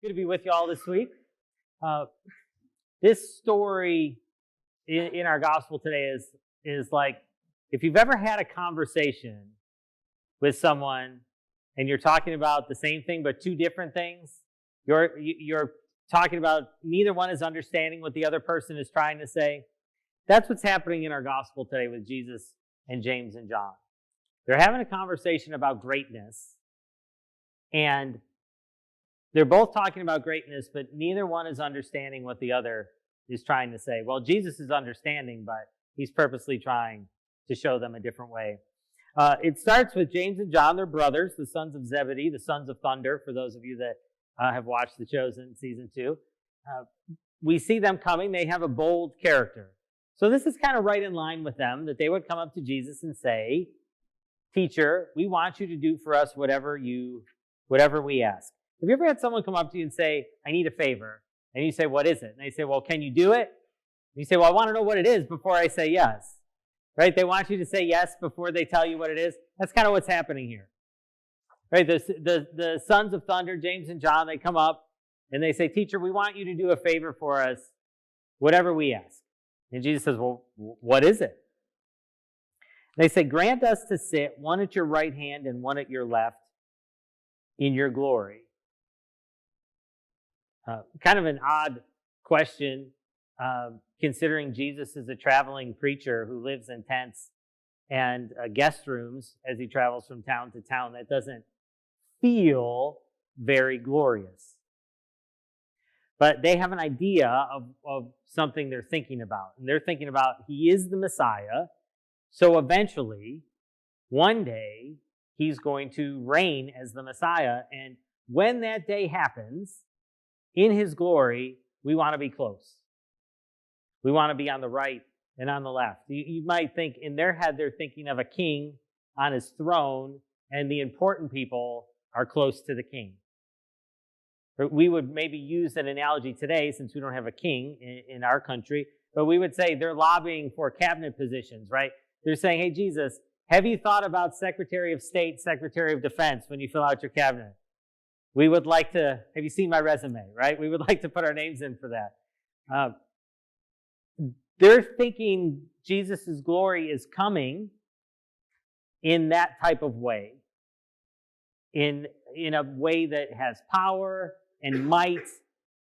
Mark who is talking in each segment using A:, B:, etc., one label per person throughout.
A: Good to be with you all this week. This story in our gospel today is like if you've ever had a conversation with someone and you're talking about the same thing but two different things. You're talking about neither one is understanding what the other person is trying to say. That's what's happening in our gospel today with Jesus and James and John. They're having a conversation about greatness, and they're both talking about greatness, but neither one is understanding what the other is trying to say. Well, Jesus is understanding, but he's purposely trying to show them a different way. It starts with James and John, their brothers, the sons of Zebedee, the sons of thunder, for those of you that have watched The Chosen season 2. We see them coming. They have a bold character. So this is kind of right in line with them, that they would come up to Jesus and say, "Teacher, we want you to do for us whatever we ask." Have you ever had someone come up to you and say, "I need a favor"? And you say, "What is it?" And they say, "Well, can you do it?" And you say, "Well, I want to know what it is before I say yes." Right? They want you to say yes before they tell you what it is. That's kind of what's happening here. Right? The sons of thunder, James and John, they come up and they say, "Teacher, we want you to do a favor for us, whatever we ask." And Jesus says, "Well, what is it?" They say, "Grant us to sit, one at your right hand and one at your left, in your glory." Kind of an odd question, considering Jesus is a traveling preacher who lives in tents and guest rooms as he travels from town to town. That doesn't feel very glorious. But they have an idea of something they're thinking about. And they're thinking about he is the Messiah, so eventually, one day, he's going to reign as the Messiah. And when that day happens, in his glory, we want to be close. We want to be on the right and on the left. You might think in their head, they're thinking of a king on his throne, and the important people are close to the king. We would maybe use an analogy today, since we don't have a king in our country, but we would say they're lobbying for cabinet positions, right? They're saying, "Hey, Jesus, have you thought about Secretary of State, Secretary of Defense when you fill out your cabinet? We would like to, have you seen my resume, right? We would like to put our names in for that." They're thinking Jesus' glory is coming in that type of way, in a way that has power and might,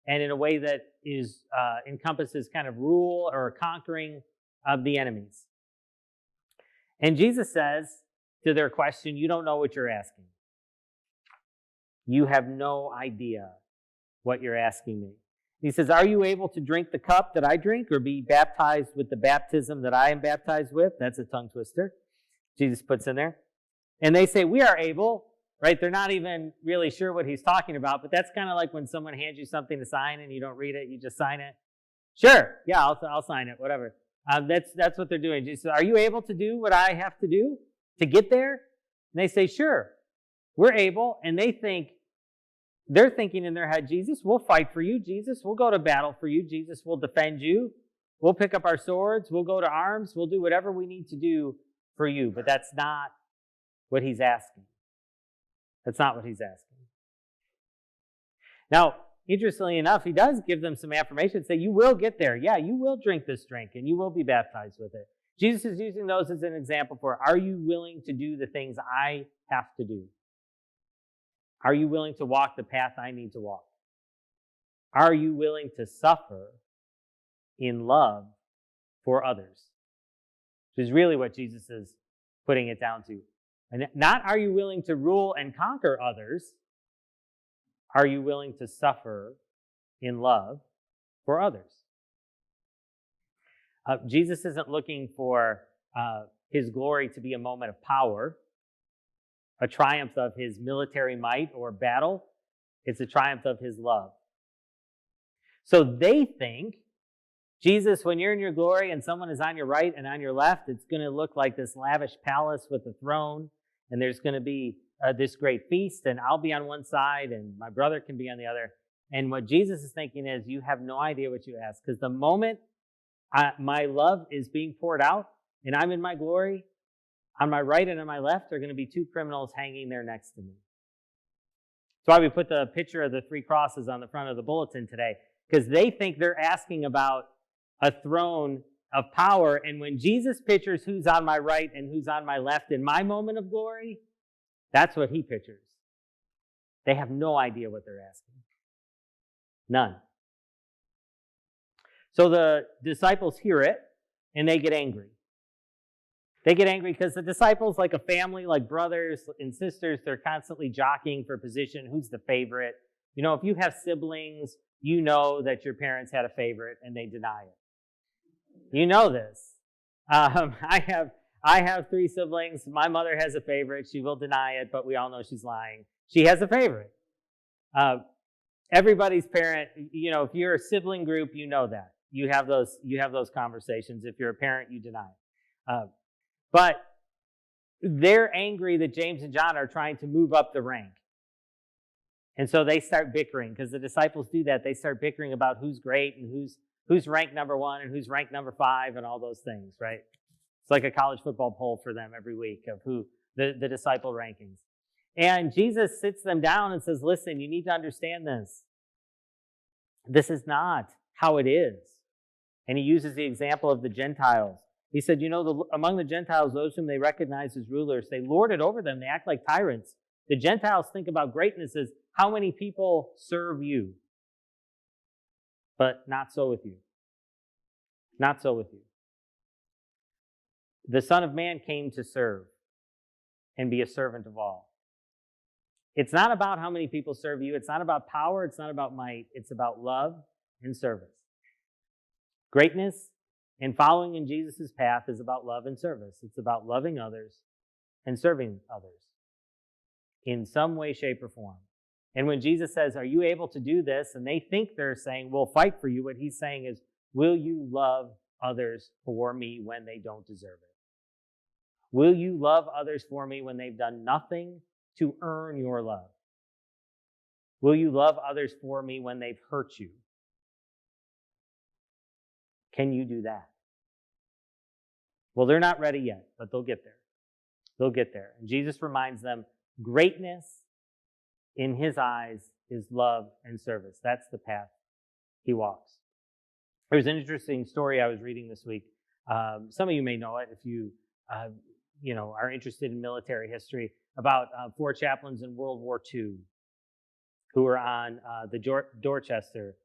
A: and in a way that is encompasses kind of rule or conquering of the enemies. And Jesus says to their question, "You don't know what you're asking. You have no idea what you're asking me." He says, "Are you able to drink the cup that I drink, or be baptized with the baptism that I am baptized with?" That's a tongue twister Jesus puts in there. And they say, "We are able," right? They're not even really sure what he's talking about, but that's kind of like when someone hands you something to sign and you don't read it, you just sign it. "Sure, yeah, I'll sign it, whatever." That's what they're doing. Jesus says, "Are you able to do what I have to do to get there?" And they say, "Sure, we're able." And they're thinking in their head, "Jesus, we'll fight for you. Jesus, we'll go to battle for you. Jesus, we'll defend you. We'll pick up our swords. We'll go to arms. We'll do whatever we need to do for you." But that's not what he's asking. That's not what he's asking. Now, interestingly enough, he does give them some affirmation, say, "You will get there. Yeah, you will drink this drink, and you will be baptized with it." Jesus is using those as an example for, are you willing to do the things I have to do? Are you willing to walk the path I need to walk? Are you willing to suffer in love for others? Which is really what Jesus is putting it down to. And not, are you willing to rule and conquer others? Are you willing to suffer in love for others? Jesus isn't looking for his glory to be a moment of power, a triumph of his military might or battle. It's a triumph of his love. So they think, Jesus, when you're in your glory and someone is on your right and on your left, it's going to look like this lavish palace with a throne, and there's going to be this great feast, and I'll be on one side and my brother can be on the other. And what Jesus is thinking is, you have no idea what you ask, because the moment my love is being poured out and I'm in my glory, on my right and on my left are going to be two criminals hanging there next to me. That's why we put the picture of the 3 crosses on the front of the bulletin today, because they think they're asking about a throne of power. And when Jesus pictures who's on my right and who's on my left in my moment of glory, that's what he pictures. They have no idea what they're asking. None. So the disciples hear it, and they get angry. They get angry because the disciples, like a family, like brothers and sisters, they're constantly jockeying for position. Who's the favorite? You know, if you have siblings, you know that your parents had a favorite and they deny it. You know this. I have 3 siblings. My mother has a favorite. She will deny it, but we all know she's lying. She has a favorite. Everybody's parent, you know, if you're a sibling group, you know that. You have those conversations. If you're a parent, you deny it. But they're angry that James and John are trying to move up the rank. And so they start bickering, because the disciples do that. They start bickering about who's great and who's ranked number 1 and who's ranked number 5 and all those things, right? It's like a college football poll for them every week of who the disciple rankings. And Jesus sits them down and says, listen, you need to understand this. This is not how it is. And he uses the example of the Gentiles. He said, you know, among the Gentiles, those whom they recognize as rulers, they lord it over them. They act like tyrants. The Gentiles think about greatness as how many people serve you. But not so with you. Not so with you. The Son of Man came to serve and be a servant of all. It's not about how many people serve you. It's not about power. It's not about might. It's about love and service. Greatness and following in Jesus' path is about love and service. It's about loving others and serving others in some way, shape, or form. And when Jesus says, are you able to do this? And they think they're saying, we'll fight for you. What he's saying is, will you love others for me when they don't deserve it? Will you love others for me when they've done nothing to earn your love? Will you love others for me when they've hurt you? Can you do that? Well, they're not ready yet, but they'll get there. They'll get there. And Jesus reminds them, greatness in his eyes is love and service. That's the path he walks. There was an interesting story I was reading this week. Some of you may know it if you are interested in military history, about 4 chaplains in World War II who were on the Dorchester.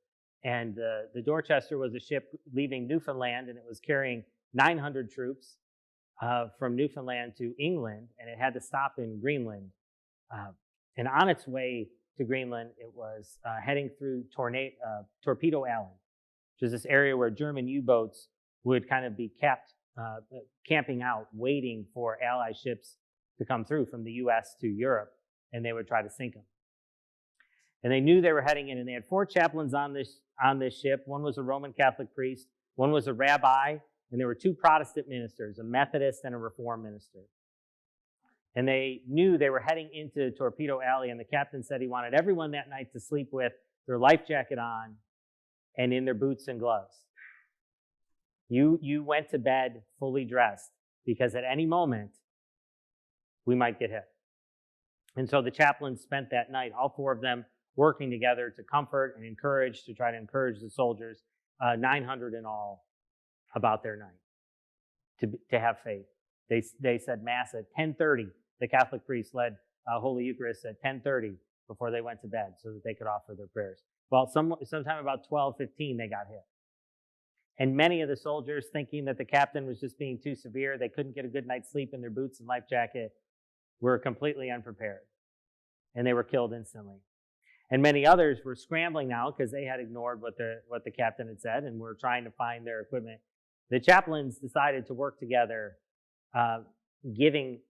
A: And the Dorchester was a ship leaving Newfoundland, and it was carrying 900 troops from Newfoundland to England, and it had to stop in Greenland. And on its way to Greenland, it was heading through Torpedo Alley, which is this area where German U-boats would kind of be camping out, waiting for Allied ships to come through from the U.S. to Europe, and they would try to sink them. And they knew they were heading in, and they had 4 chaplains on this ship. One was a Roman Catholic priest, one was a rabbi, and there were 2 Protestant ministers, a Methodist and a Reformed minister. And they knew they were heading into Torpedo Alley, and the captain said he wanted everyone that night to sleep with their life jacket on and in their boots and gloves. You went to bed fully dressed, because at any moment, we might get hit. And so the chaplains spent that night, all 4 of them, working together to comfort and encourage, to try to encourage the soldiers, 900 in all, about their night, to have faith. They said Mass at 10:30. The Catholic priest led Holy Eucharist at 10:30 before they went to bed so that they could offer their prayers. Well, sometime about 12:15, they got hit. And many of the soldiers, thinking that the captain was just being too severe, they couldn't get a good night's sleep in their boots and life jacket, were completely unprepared. And they were killed instantly. And many others were scrambling now because they had ignored what the captain had said and were trying to find their equipment. The chaplains decided to work together, giving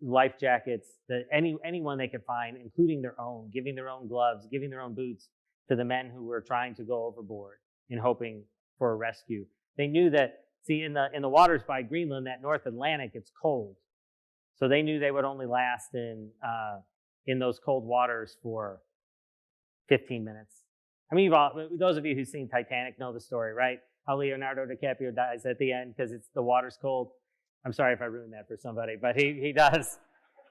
A: life jackets to anyone they could find, including their own, giving their own gloves, giving their own boots to the men who were trying to go overboard in hoping for a rescue. They knew that, in the waters by Greenland, that North Atlantic, it's cold. So they knew they would only last in those cold waters for 15 minutes. I mean, those of you who've seen Titanic know the story, right? How Leonardo DiCaprio dies at the end because the water's cold. I'm sorry if I ruined that for somebody, but he does.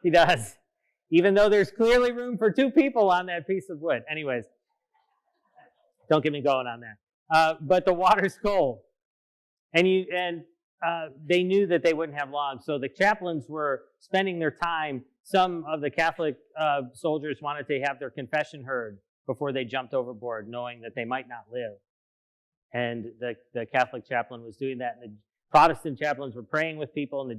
A: He does. even though there's clearly room for 2 people on that piece of wood. Anyways, don't get me going on that. But the water's cold. And they knew that they wouldn't have long. So the chaplains were spending their time. Some of the Catholic soldiers wanted to have their confession heard before they jumped overboard, knowing that they might not live. And the Catholic chaplain was doing that. And the Protestant chaplains were praying with people. And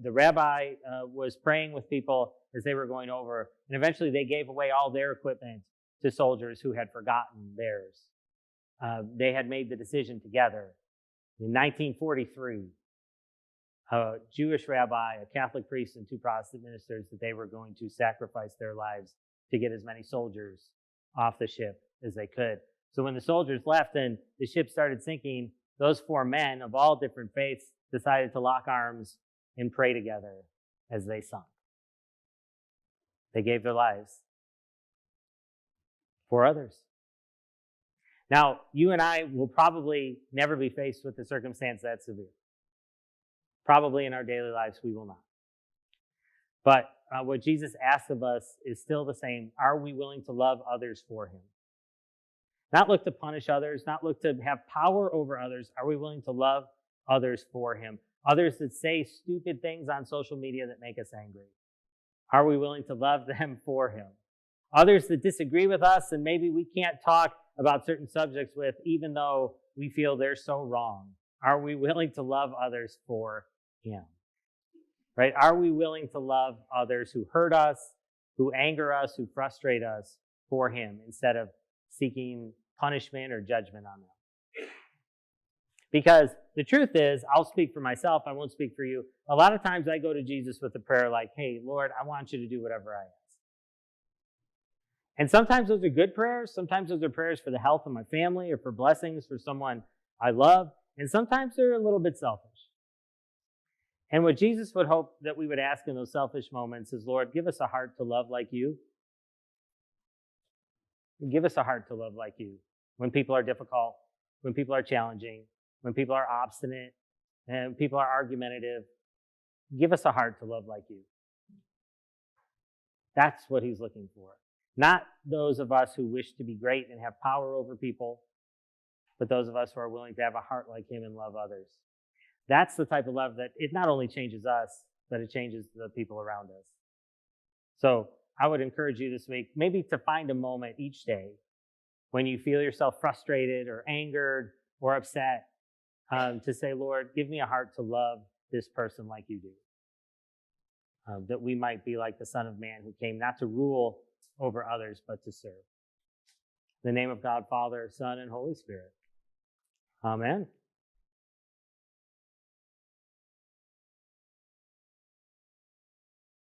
A: the rabbi was praying with people as they were going over. And eventually they gave away all their equipment to soldiers who had forgotten theirs. They had made the decision together. In 1943, a Jewish rabbi, a Catholic priest, and 2 Protestant ministers that they were going to sacrifice their lives to get as many soldiers off the ship as they could. So when the soldiers left and the ship started sinking, those 4 men of all different faiths decided to lock arms and pray together as they sunk. They gave their lives for others. Now, you and I will probably never be faced with a circumstance that severe. Probably in our daily lives, we will not. But what Jesus asks of us is still the same. Are we willing to love others for him? Not look to punish others, not look to have power over others. Are we willing to love others for him? Others that say stupid things on social media that make us angry. Are we willing to love them for him? Others that disagree with us and maybe we can't talk about certain subjects with, even though we feel they're so wrong. Are we willing to love others for him? Right? Are we willing to love others who hurt us, who anger us, who frustrate us for him instead of seeking punishment or judgment on them? Because the truth is, I'll speak for myself, I won't speak for you. A lot of times I go to Jesus with a prayer like, hey, Lord, I want you to do whatever I ask. And sometimes those are good prayers. Sometimes those are prayers for the health of my family or for blessings for someone I love. And sometimes they're a little bit selfish. And what Jesus would hope that we would ask in those selfish moments is, Lord, give us a heart to love like you. Give us a heart to love like you when people are difficult, when people are challenging, when people are obstinate, and people are argumentative. Give us a heart to love like you. That's what he's looking for. Not those of us who wish to be great and have power over people, but those of us who are willing to have a heart like him and love others. That's the type of love that it not only changes us, but it changes the people around us. So I would encourage you this week, maybe to find a moment each day when you feel yourself frustrated or angered or upset, to say, Lord, give me a heart to love this person like you do. That we might be like the Son of Man who came not to rule over others, but to serve. In the name of God, Father, Son, and Holy Spirit. Amen.